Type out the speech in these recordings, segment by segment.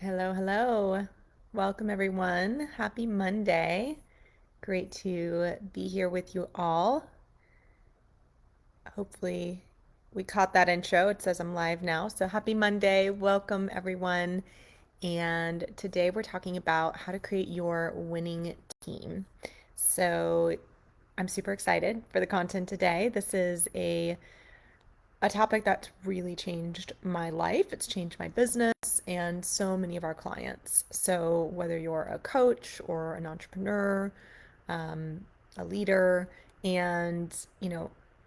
Hello, hello. Welcome, everyone. Happy Monday. Great to be here with you all. Hopefully, we caught that intro. It says I'm live now. So, happy Monday. Welcome, everyone. And today we're talking about how to create your winning team. So, I'm super excited for the content today. This is a topic that's really changed my life. It's changed my business and so many of our clients. So, whether you're a coach or an entrepreneur, um, a leader, and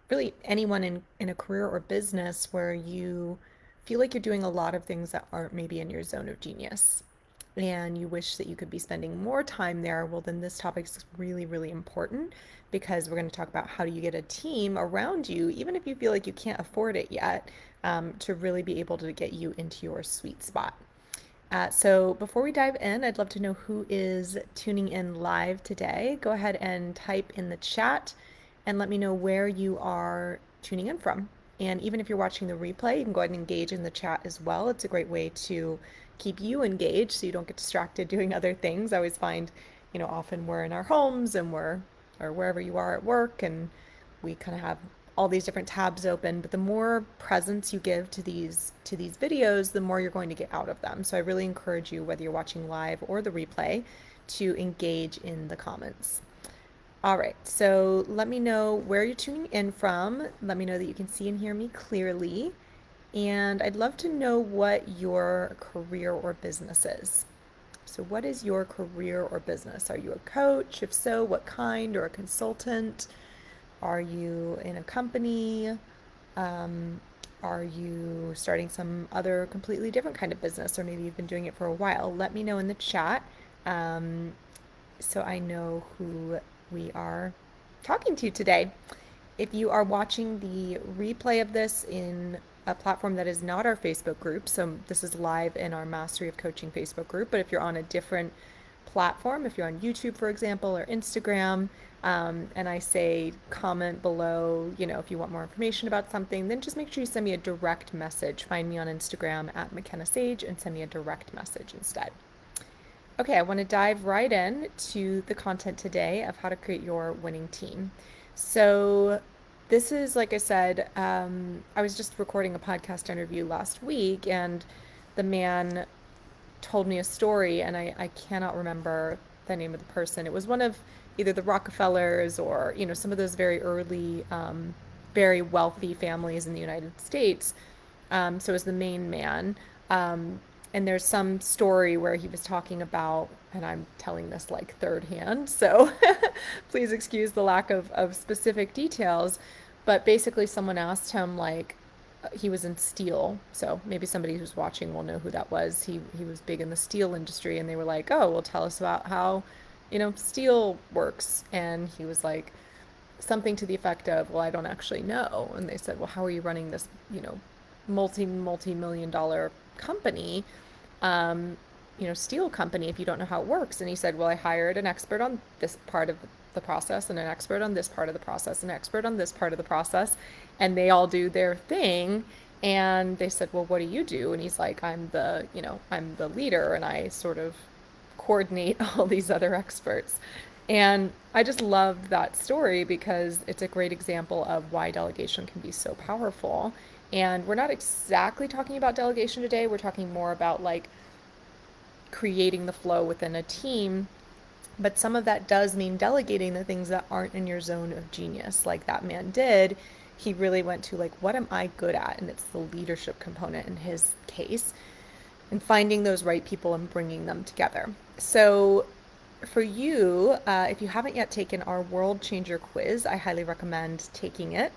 really anyone in a career or business where you feel like you're doing a lot of things that aren't maybe in your zone of genius and you wish that you could be spending more time there, well, then this topic is really, really important because we're going to talk about how do you get a team around you, even if you feel like you can't afford it yet, to really be able to get you into your sweet spot. So before we dive in, I'd love to know who is tuning in live today. Go ahead and type in the chat and let me know where you are tuning in from. And even if you're watching the replay, you can go ahead and engage in the chat as well. It's a great way to keep you engaged so you don't get distracted doing other things. I always find, often we're in our homes and or wherever you are at work, and we kind of have all these different tabs open, but the more presence you give to these videos, the more you're going to get out of them. So I really encourage you, whether you're watching live or the replay, to engage in the comments. All right, so let me know where you're tuning in from. Let me know that you can see and hear me clearly. And I'd love to know what your career or business is. So, what is your career or business? Are you a coach? If so, what kind, or a consultant? Are you in a company? Um, are you starting some other completely different kind of business, or maybe you've been doing it for a while? Let me know in the chat um, so I know who we are talking to today. If you are watching the replay of this in a platform that is not our Facebook group, so this is live in our Mastery of Coaching Facebook group, but if you're on a different platform, if you're on YouTube, for example, or Instagram, and I say comment below, if you want more information about something, then just make sure you send me a direct message. Find me on Instagram at Makena Sage and send me a direct message instead. Okay, I want to dive right in to the content today of how to create your winning team. So, this is, like I said, I was just recording a podcast interview last week, and the man told me a story, and I cannot remember the name of the person. It was one of either the Rockefellers or, some of those very early, very wealthy families in the United States. So it was the main man. And there's some story where he was talking about, and I'm telling this like third hand, so please excuse the lack of specific details. But basically, someone asked him, like, he was in steel, so maybe somebody who's watching will know who that was. He was big in the steel industry, and they were like, "Oh, well, tell us about how, steel works." And he was like, something to the effect of, "Well, I don't actually know." And they said, "Well, how are you running this, multi-million dollar company, um, steel company, if you don't know how it works?" And he said, "Well, I hired an expert on this part of the process, and an expert on this part of the process, and an expert on this part of the process, and they all do their thing." And they said, "Well, what do you do?" And he's like, I'm the leader, and I sort of coordinate all these other experts." And I just loved that story because it's a great example of why delegation can be so powerful. And we're not exactly talking about delegation today. We're talking more about like creating the flow within a team. But some of that does mean delegating the things that aren't in your zone of genius, like that man did. He really went to, like, what am I good at? And it's the leadership component in his case, and finding those right people and bringing them together. So for you, if you haven't yet taken our World Changer quiz, I highly recommend taking it.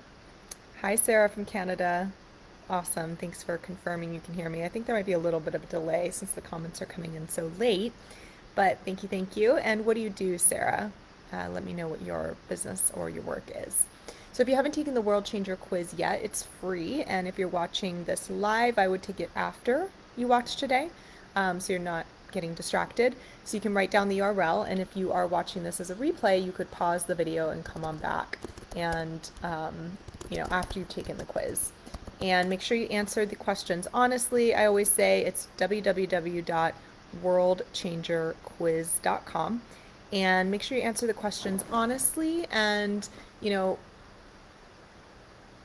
Hi, Sarah from Canada. Awesome. Thanks for confirming you can hear me. I think there might be a little bit of a delay since the comments are coming in so late, but thank you, thank you. And what do you do, Sarah? Let me know what your business or your work is. So if you haven't taken the World Changer quiz yet, it's free. And if you're watching this live, I would take it after you watch today, so you're not getting distracted. So you can write down the URL. And if you are watching this as a replay, you could pause the video and come on back and, after you've taken the quiz. And make sure you answer the questions honestly. I always say it's www.worldchangerquiz.com. And make sure you answer the questions honestly and, you know,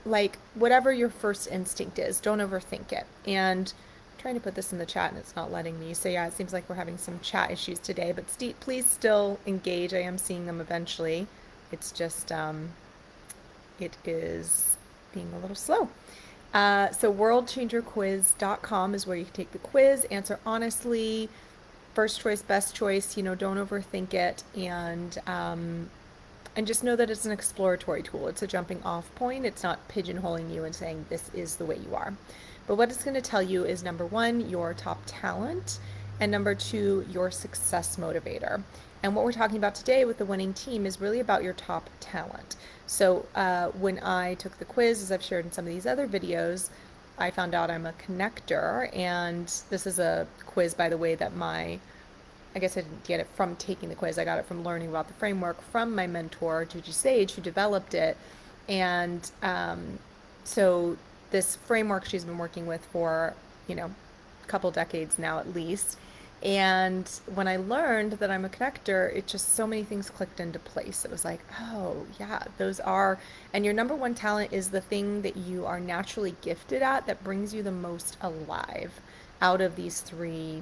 like whatever your first instinct is, don't overthink it. And I'm trying to put this in the chat and it's not letting me. So yeah, it seems like we're having some chat issues today, but please still engage. I am seeing them eventually. It's just, it is being a little slow. So worldchangerquiz.com is where you can take the quiz, answer honestly, first choice, best choice, don't overthink it. And just know that it's an exploratory tool. It's a jumping off point. It's not pigeonholing you and saying this is the way you are. But what it's going to tell you is number one, your top talent, and number two, your success motivator. And what we're talking about today with the winning team is really about your top talent. So when I took the quiz, as I've shared in some of these other videos, I found out I'm a connector. And this is a quiz, by the way, that I guess I didn't get it from taking the quiz. I got it from learning about the framework from my mentor, Gigi Sage, who developed it. And so this framework she's been working with for, a couple decades now at least. And when I learned that I'm a connector, it just so many things clicked into place. It was like, oh, yeah, those are, and your number one talent is the thing that you are naturally gifted at that brings you the most alive out of these three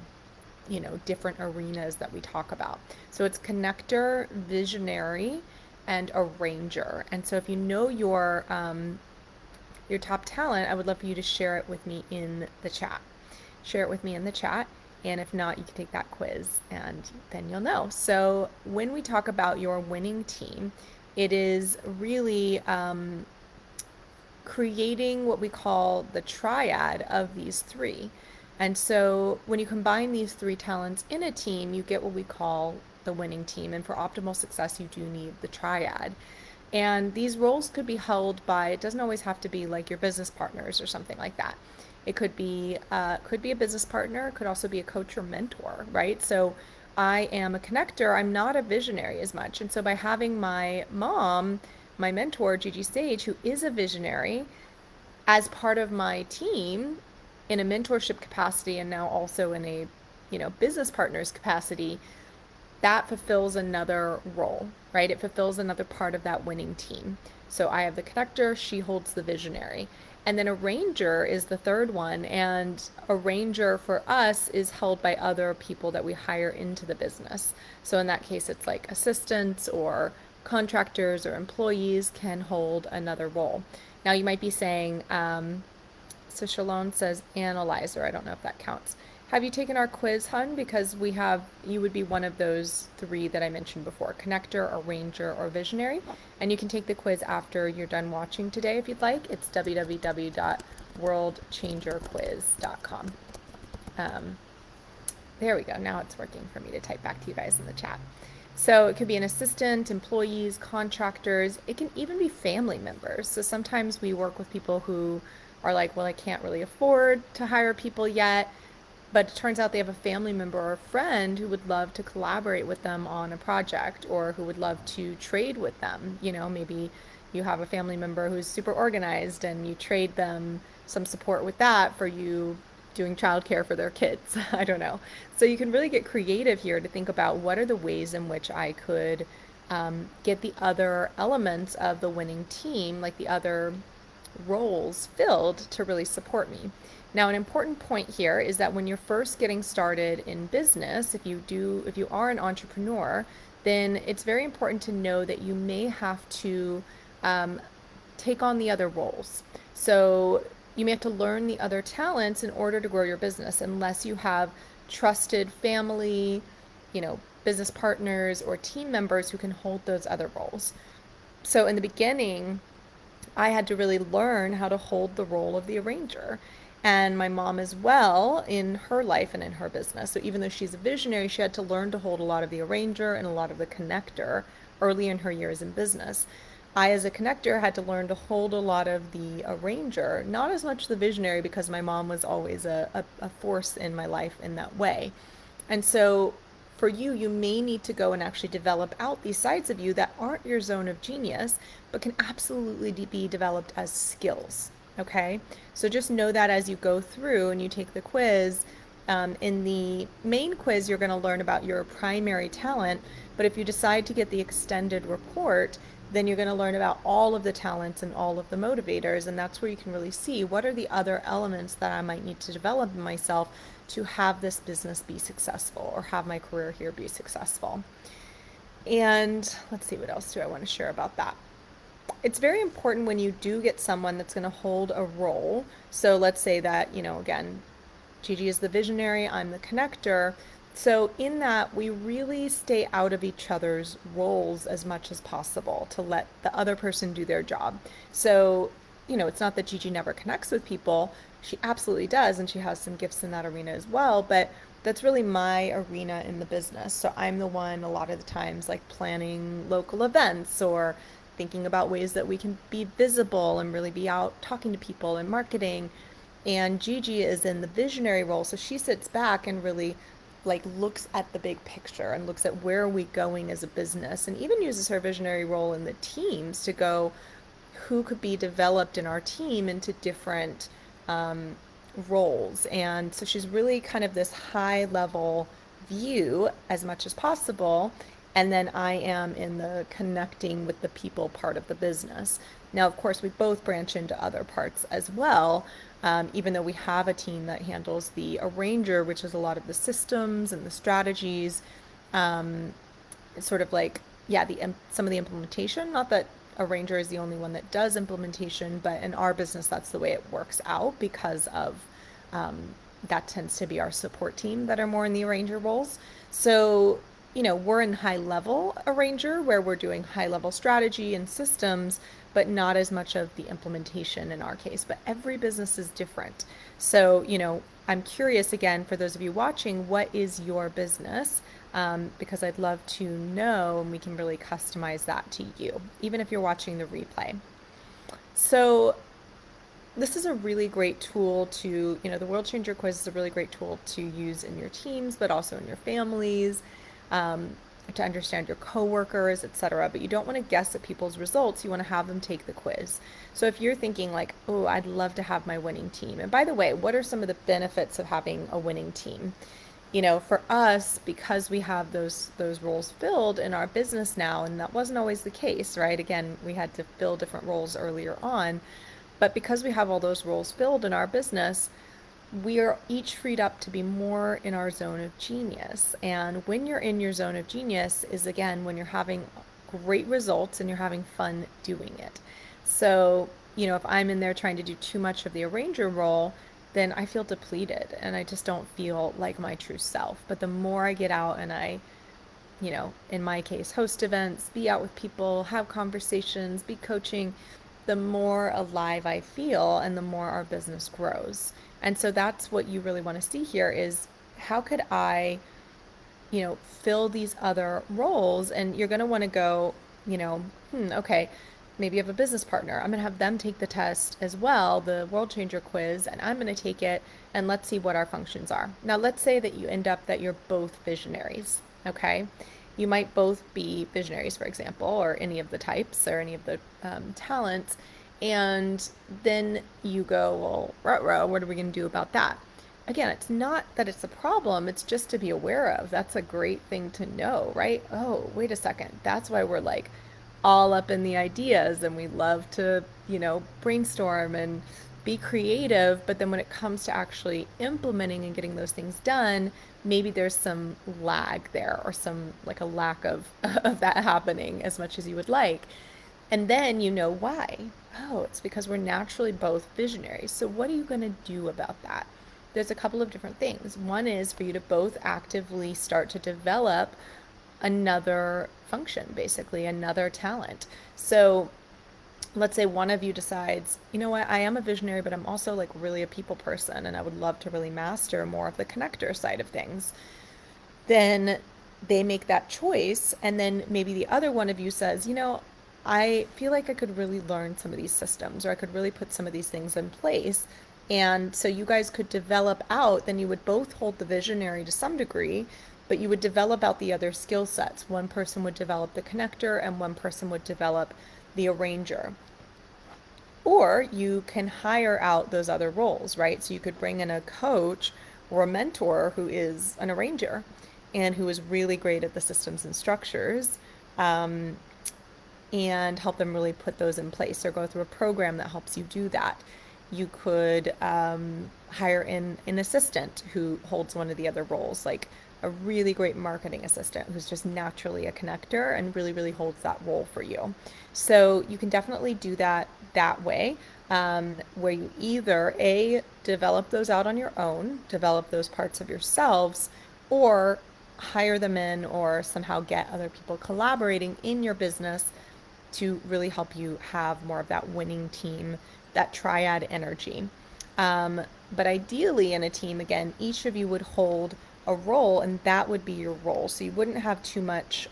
different arenas that we talk about. So it's connector, visionary, and arranger. And so if you know your top talent, I would love for you to share it with me in the chat. Share it with me in the chat. And if not, you can take that quiz and then you'll know. So when we talk about your winning team, it is really creating what we call the triad of these three. And so when you combine these three talents in a team, you get what we call the winning team. And for optimal success, you do need the triad. And these roles could be held by, it doesn't always have to be like your business partners or something like that. It could be a business partner, it could also be a coach or mentor, right? So I am a connector, I'm not a visionary as much. And so by having my mom, my mentor, Gigi Sage, who is a visionary, as part of my team in a mentorship capacity and now also in a, business partners capacity, that fulfills another role, right? It fulfills another part of that winning team. So I have the connector, she holds the visionary. And then arranger is the third one. And arranger for us is held by other people that we hire into the business. So in that case, it's like assistants or contractors or employees can hold another role. Now you might be saying, so Shalon says analyzer. I don't know if that counts. Have you taken our quiz, hun? Because you would be one of those three that I mentioned before, connector, arranger, or visionary. And you can take the quiz after you're done watching today if you'd like. It's www.worldchangerquiz.com. There we go. Now it's working for me to type back to you guys in the chat. So it could be an assistant, employees, contractors. It can even be family members. So sometimes we work with people who are like, well, I can't really afford to hire people yet. But it turns out they have a family member or a friend who would love to collaborate with them on a project or who would love to trade with them. Maybe you have a family member who's super organized and you trade them some support with that for you doing childcare for their kids. I don't know. So you can really get creative here to think about what are the ways in which I could get the other elements of the winning team, like the other roles filled to really support me. Now, an important point here is that when you're first getting started in business, if you are an entrepreneur, then it's very important to know that you may have to take on the other roles. So you may have to learn the other talents in order to grow your business, unless you have trusted family, business partners or team members who can hold those other roles. So in the beginning, I had to really learn how to hold the role of the arranger. And my mom as well in her life and in her business. So even though she's a visionary, she had to learn to hold a lot of the arranger and a lot of the connector early in her years in business. I, as a connector, had to learn to hold a lot of the arranger, not as much the visionary, because my mom was always a force in my life in that way. And so for you, you may need to go and actually develop out these sides of you that aren't your zone of genius, but can absolutely be developed as skills. Okay, so just know that as you go through and you take the quiz. In the main quiz, you're going to learn about your primary talent, but if you decide to get the extended report, then you're going to learn about all of the talents and all of the motivators, and that's where you can really see what are the other elements that I might need to develop in myself to have this business be successful or have my career here be successful. And let's see, what else do I want to share about that? It's very important when you do get someone that's going to hold a role. So let's say that, again, Gigi is the visionary, I'm the connector. So in that, we really stay out of each other's roles as much as possible to let the other person do their job. So, it's not that Gigi never connects with people. She absolutely does, and she has some gifts in that arena as well, but that's really my arena in the business. So I'm the one a lot of the times like planning local events or thinking about ways that we can be visible and really be out talking to people and marketing. And Gigi is in the visionary role, so she sits back and really like looks at the big picture and looks at where are we going as a business, and even uses her visionary role in the teams to go who could be developed in our team into different um, roles. And so she's really kind of this high level view as much as possible. And then I am in the connecting with the people part of the business. Now, of course, we both branch into other parts as well, even though we have a team that handles the arranger, which is a lot of the systems and the strategies. It's sort of like, yeah, some of the implementation. Not that Arranger is the only one that does implementation, but in our business, that's the way it works out because of that tends to be our support team that are more in the Arranger roles. So, we're in high level Arranger where we're doing high level strategy and systems, but not as much of the implementation in our case. But every business is different. So, I'm curious again for those of you watching, what is your business? Because I'd love to know, and we can really customize that to you, even if you're watching the replay. So this is a really great tool to, the World Changer Quiz is a really great tool to use in your teams, but also in your families, to understand your coworkers, etc. But you don't want to guess at people's results. You want to have them take the quiz. So if you're thinking like, oh, I'd love to have my winning team. And by the way, what are some of the benefits of having a winning team? For us, because we have those roles filled in our business now, and that wasn't always the case, right? Again, we had to fill different roles earlier on, but because we have all those roles filled in our business, we are each freed up to be more in our zone of genius. And when you're in your zone of genius is again when you're having great results and you're having fun doing it. So, if I'm in there trying to do too much of the arranger role, then I feel depleted and I just don't feel like my true self. But the more I get out and I, in my case, host events, be out with people, have conversations, be coaching, the more alive I feel and the more our business grows. And so that's what you really want to see here is how could I, fill these other roles? And you're going to want to go, okay, maybe you have a business partner. I'm going to have them take the test as well, the World Changer quiz, and I'm going to take it and let's see what our functions are. Now, let's say that you end up that you're both visionaries, okay? You might both be visionaries, for example, or any of the types or any of the talents. And then you go, well, ruh-roh, what are we going to do about that? Again, it's not that it's a problem, it's just to be aware of. That's a great thing to know, right? Oh, wait a second. That's why we're like all up in the ideas and we love to, brainstorm and be creative. But then when it comes to actually implementing and getting those things done, maybe there's some lag there or some like a lack of, of that happening as much as you would like. And then you know why. Oh, it's because we're naturally both visionaries. So what are you going to do about that? There's a couple of different things. One is for you to both actively start to develop another function, basically, another talent. So let's say one of you decides, you know what, I am a visionary, but I'm also like really a people person and I would love to really master more of the connector side of things. Then they make that choice. And then maybe the other one of you says, I feel like I could really learn some of these systems or I could really put some of these things in place. And so you guys could develop out, then you would both hold the visionary to some degree, but you would develop out the other skill sets. One person would develop the connector and one person would develop the arranger. Or you can hire out those other roles, right? So you could bring in a coach or a mentor who is an arranger and who is really great at the systems and structures, um, and help them really put those in place or go through a program that helps you do that. You could hire in an assistant who holds one of the other roles, like a really great marketing assistant who's just naturally a connector and really, really holds that role for you. So you can definitely do that way, where you either A, develop those out on your own, develop those parts of yourselves, or hire them in or somehow get other people collaborating in your business to really help you have more of that winning team, that triad energy. Um, but ideally, in a team, again, each of you would hold a role, and that would be your role. So you wouldn't have too much.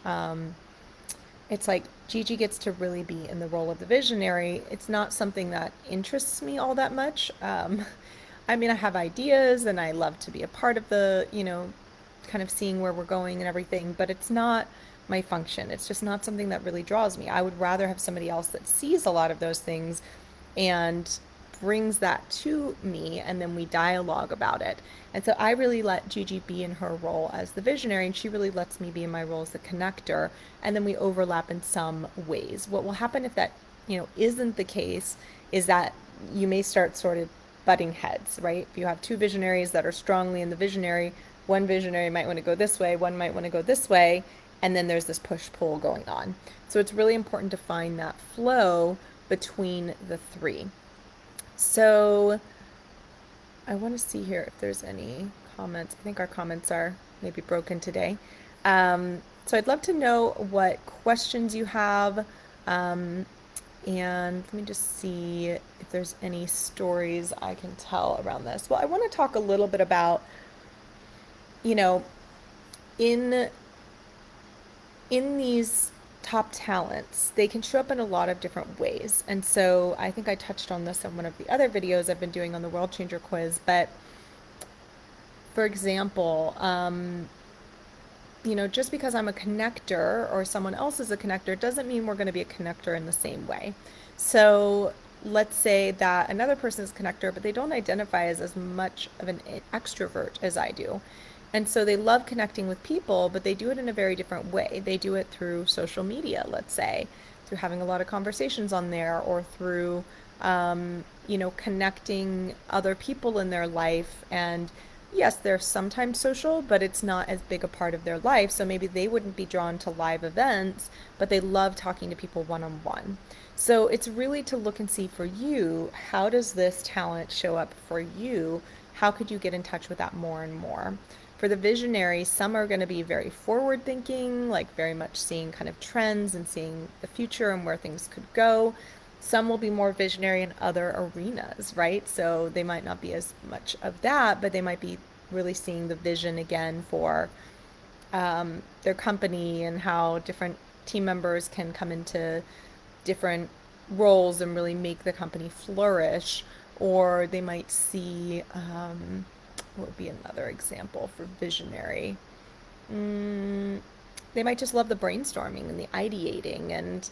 It's like Gigi gets to really be in the role of the visionary. It's not something that interests me all that much. I mean, I have ideas and I love to be a part of the, kind of seeing where we're going and everything, but it's not my function. It's just not something that really draws me. I would rather have somebody else that sees a lot of those things and brings that to me, and then we dialogue about it. And so I really let Gigi be in her role as the visionary, and she really lets me be in my role as the connector, and then we overlap in some ways. What will happen if that, isn't the case is that you may start sort of butting heads, right? If you have two visionaries that are strongly in the visionary, one visionary might want to go this way, one might want to go this way, and then there's this push-pull going on. So it's really important to find that flow between the three. So I want to see here if there's any comments. I think our comments are maybe broken today. So I'd love to know what questions you have. And let me just see if there's any stories I can tell around this. Well, I want to talk a little bit about, in these top talents, they can show up in a lot of different ways. And so I think I touched on this in one of the other videos I've been doing on the World Changer quiz. But for example, just because I'm a connector or someone else is a connector doesn't mean we're going to be a connector in the same way. So let's say that another person is a connector, but they don't identify as much of an extrovert as I do. And so they love connecting with people, but they do it in a very different way. They do it through social media, let's say, through having a lot of conversations on there, or through, connecting other people in their life. And yes, they're sometimes social, but it's not as big a part of their life. So maybe they wouldn't be drawn to live events, but they love talking to people one-on-one. So it's really to look and see for you, how does this talent show up for you? How could you get in touch with that more and more? For the visionaries, some are going to be very forward thinking, like very much seeing kind of trends and seeing the future and where things could go. Some will be more visionary in other arenas, right? So they might not be as much of that, but they might be really seeing the vision again for their company, and how different team members can come into different roles and really make the company flourish. Or they might see, what would be another example for visionary? They might just love the brainstorming and the ideating, and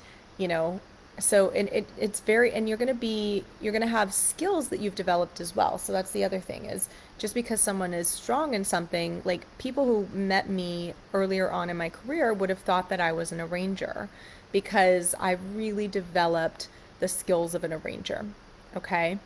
so it's very, and you're going to have skills that you've developed as well. So that's the other thing, is just because someone is strong in something, like people who met me earlier on in my career would have thought that I was an arranger, because I've really developed the skills of an arranger. Okay.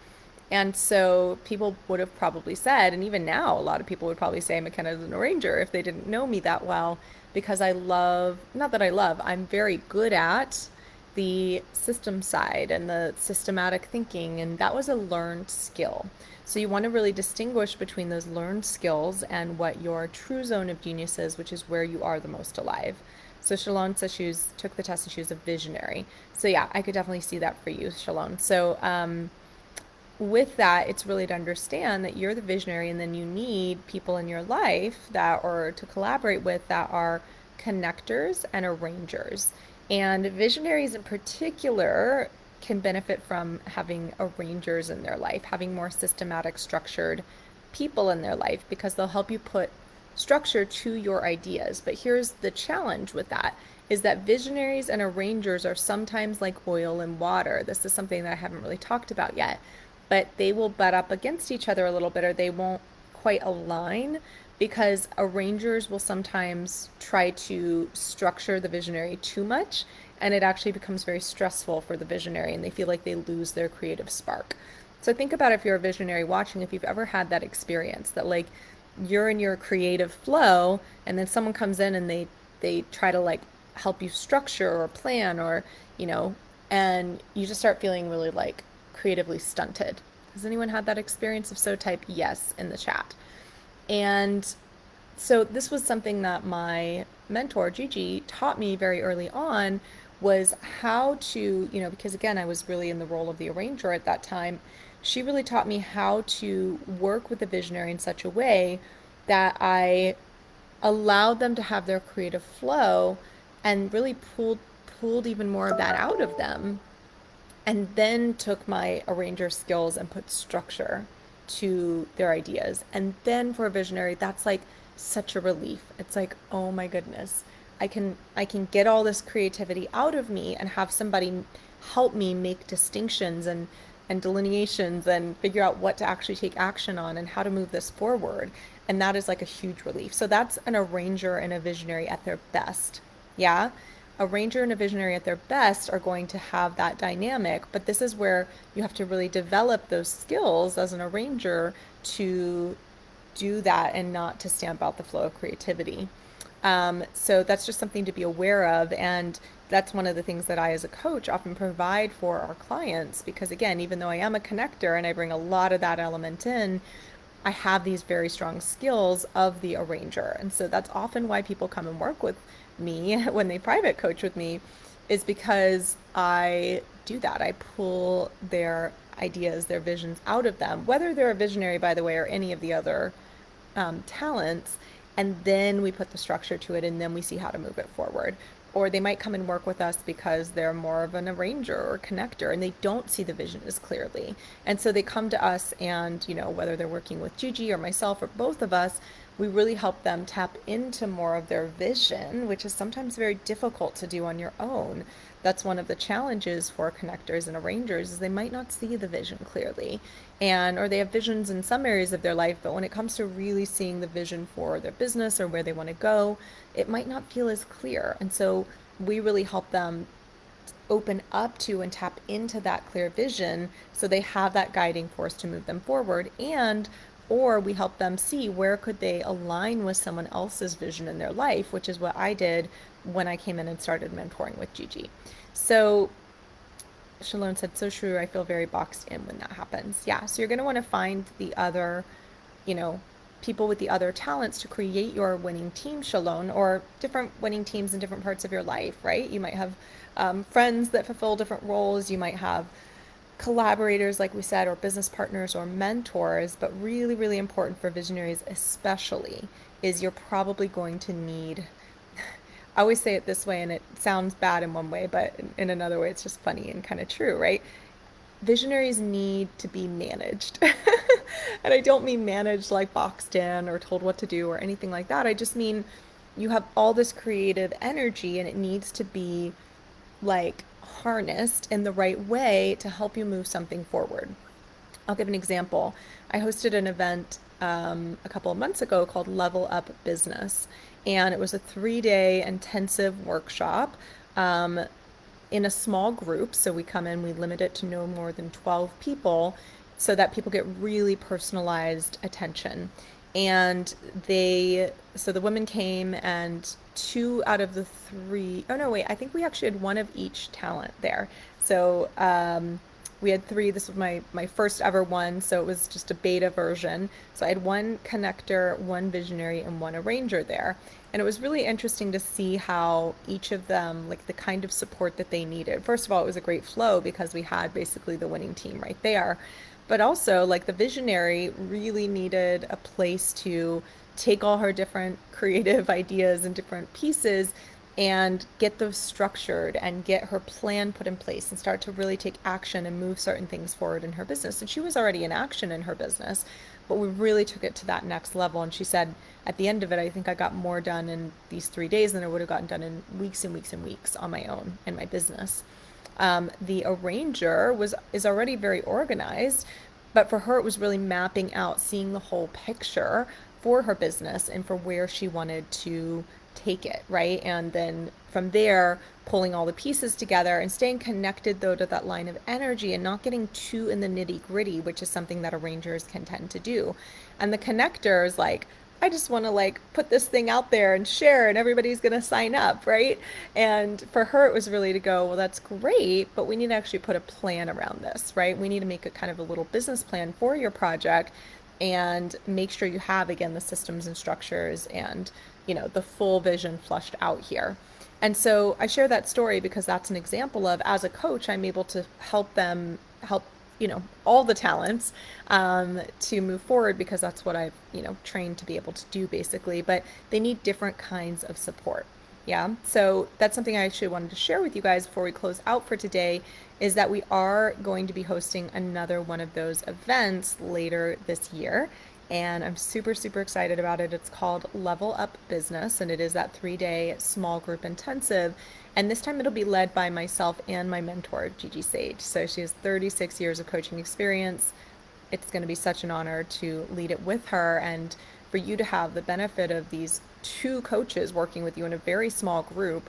And so people would have probably said, and even now, a lot of people would probably say McKenna is an arranger if they didn't know me that well, because I'm very good at the system side and the systematic thinking, and that was a learned skill. So you want to really distinguish between those learned skills and what your true zone of genius is, which is where you are the most alive. So Shalon says she took the test and she was a visionary. So yeah, I could definitely see that for you, Shalon. So with that, it's really to understand that you're the visionary, and then you need people in your life or to collaborate with, that are connectors and arrangers. And visionaries in particular can benefit from having arrangers in their life, having more systematic, structured people in their life, because they'll help you put structure to your ideas. But here's the challenge with that, is that visionaries and arrangers are sometimes like oil and water. This is something that I haven't really talked about yet, but they will butt up against each other a little bit, or they won't quite align, because arrangers will sometimes try to structure the visionary too much, and it actually becomes very stressful for the visionary and they feel like they lose their creative spark. So think about, if you're a visionary watching, if you've ever had that experience that like you're in your creative flow and then someone comes in and they try to like help you structure or plan, or you know, and you just start feeling really like creatively stunted. Has anyone had that experience? If so, type yes in the chat. And so this was something that my mentor Gigi taught me very early on, was how to, you know, because again, I was really in the role of the arranger at that time. She really taught me how to work with the visionary in such a way that I allowed them to have their creative flow, and really pulled even more of that out of them, and then took my arranger skills and put structure to their ideas. And then for a visionary, that's like such a relief. It's like, oh my goodness, I can get all this creativity out of me and have somebody help me make distinctions and delineations and figure out what to actually take action on and how to move this forward. And that is like a huge relief. So that's an arranger and a visionary at their best. Yeah. A ranger and a visionary at their best are going to have that dynamic, but this is where you have to really develop those skills as an arranger to do that and not to stamp out the flow of creativity. So that's just something to be aware of. And that's one of the things that I, as a coach, often provide for our clients, because again, even though I am a connector and I bring a lot of that element in, I have these very strong skills of the arranger. And so that's often why people come and work with me when they private coach with me, is because I do that. I pull their ideas, their visions out of them, whether they're a visionary, by the way, or any of the other talents, and then we put the structure to it, and then we see how to move it forward. Or they might come and work with us because they're more of an arranger or connector and they don't see the vision as clearly. And so they come to us, and, you know, whether they're working with Gigi or myself or both of us, we really help them tap into more of their vision, which is sometimes very difficult to do on your own. That's one of the challenges for connectors and arrangers, is they might not see the vision clearly, and or they have visions in some areas of their life, but when it comes to really seeing the vision for their business or where they want to go, it might not feel as clear. And so we really help them open up to and tap into that clear vision, so they have that guiding force to move them forward. And or we help them see where could they align with someone else's vision in their life, which is what I did when I came in and started mentoring with Gigi. So Shalone said, so true, I feel very boxed in when that happens. Yeah, so you're going to want to find the other, you know, people with the other talents to create your winning team, Shalone, or different winning teams in different parts of your life, right? You might have friends that fulfill different roles. You might have collaborators, like we said, or business partners or mentors. But really, really important for visionaries especially is you're probably going to need, I always say it this way, and it sounds bad in one way, but in another way, it's just funny and kind of true, right? Visionaries need to be managed. And I don't mean managed like boxed in or told what to do or anything like that. I just mean you have all this creative energy and it needs to be like harnessed in the right way to help you move something forward. I'll give an example. I hosted an event a couple of months ago called Level Up Business, and it was a 3-day intensive workshop in a small group. So we come in, we limit it to no more than 12 people so that people get really personalized attention. And so the women came, and 2 out of the 3, oh no, wait, I think we actually had 1 of each talent there. So we had 3. This was my first ever one, so it was just a beta version. So I had 1 connector, 1 visionary, and 1 arranger there. And it was really interesting to see how each of them, like the kind of support that they needed. First of all, it was a great flow because we had basically the winning team right there. But also, like, the visionary really needed a place to take all her different creative ideas and different pieces and get those structured and get her plan put in place and start to really take action and move certain things forward in her business. And she was already in action in her business, but we really took it to that next level. And she said at the end of it, I think I got more done in these 3 days than I would have gotten done in weeks and weeks and weeks on my own in my business. The arranger is already very organized, but for her it was really mapping out, seeing the whole picture for her business and for where she wanted to take it, right? And then from there, pulling all the pieces together and staying connected though to that line of energy and not getting too in the nitty gritty, which is something that arrangers can tend to do. And the connector is like, I just want to like put this thing out there and share and everybody's going to sign up, right? And for her it was really to go, well, that's great, but we need to actually put a plan around this, right? We need to make a kind of a little business plan for your project and make sure you have, again, the systems and structures and, the full vision flushed out here. And so I share that story because that's an example of, as a coach, I'm able to help them help, all the talents to move forward because that's what I've, trained to be able to do basically. But they need different kinds of support. Yeah. So that's something I actually wanted to share with you guys before we close out for today is that we are going to be hosting another one of those events later this year. And I'm super, super excited about it. It's called Level Up Business, and it is that 3-day small group intensive. And this time it'll be led by myself and my mentor, Gigi Sage. So she has 36 years of coaching experience. It's going to be such an honor to lead it with her and for you to have the benefit of these two coaches working with you in a very small group,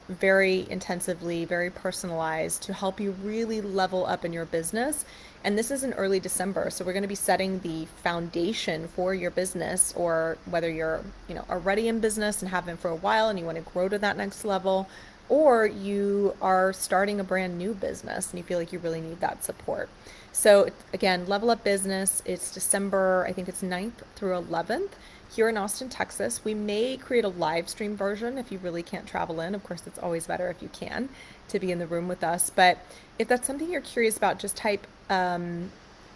very intensively, very personalized to help you really level up in your business. And this is in early December. So we're going to be setting the foundation for your business, or whether you're, already in business and have been for a while and you want to grow to that next level, or you are starting a brand new business and you feel like you really need that support. So again, Level Up Business, it's December, I think it's 9th through 11th here in Austin, Texas. We may create a live stream version if you really can't travel in. Of course, it's always better if you can to be in the room with us. But if that's something you're curious about, just type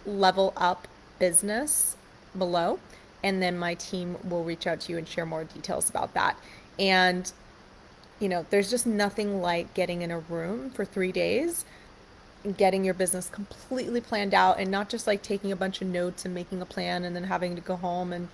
Level Up Business below, and then my team will reach out to you and share more details about that. And there's just nothing like getting in a room for 3 days and getting your business completely planned out, and not just like taking a bunch of notes and making a plan and then having to go home and,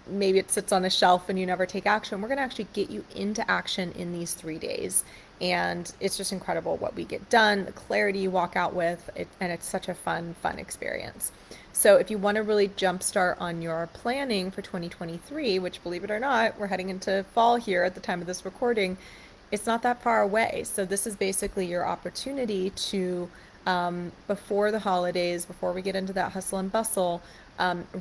maybe it sits on a shelf and you never take action. We're going to actually get you into action in these 3 days. And it's just incredible what we get done, the clarity you walk out with, and it's such a fun experience. So if you want to really jumpstart on your planning for 2023, which, believe it or not, we're heading into fall here at the time of this recording, it's not that far away. So this is basically your opportunity to, before the holidays, before we get into that hustle and bustle,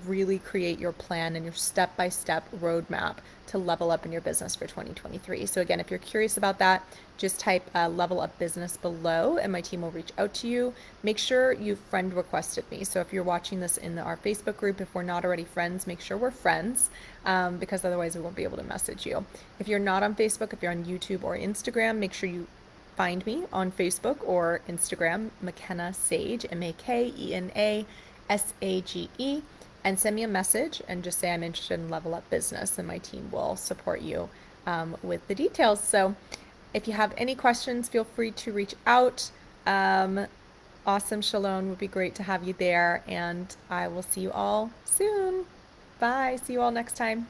really create your plan and your step-by-step roadmap to level up in your business for 2023. So again, if you're curious about that, just type Level Up Business below and my team will reach out to you. Make sure you friend requested me. So if you're watching this in our Facebook group, if we're not already friends, make sure we're friends, because otherwise we won't be able to message you. If you're not on Facebook, if you're on YouTube or Instagram, make sure you find me on Facebook or Instagram, Makena Sage, Makena Sage, and send me a message and just say I'm interested in Level Up Business, and my team will support you with the details. So if you have any questions, feel free to reach out. Awesome Shalom would be great to have you there, and I will see you all soon. Bye. See you all next time.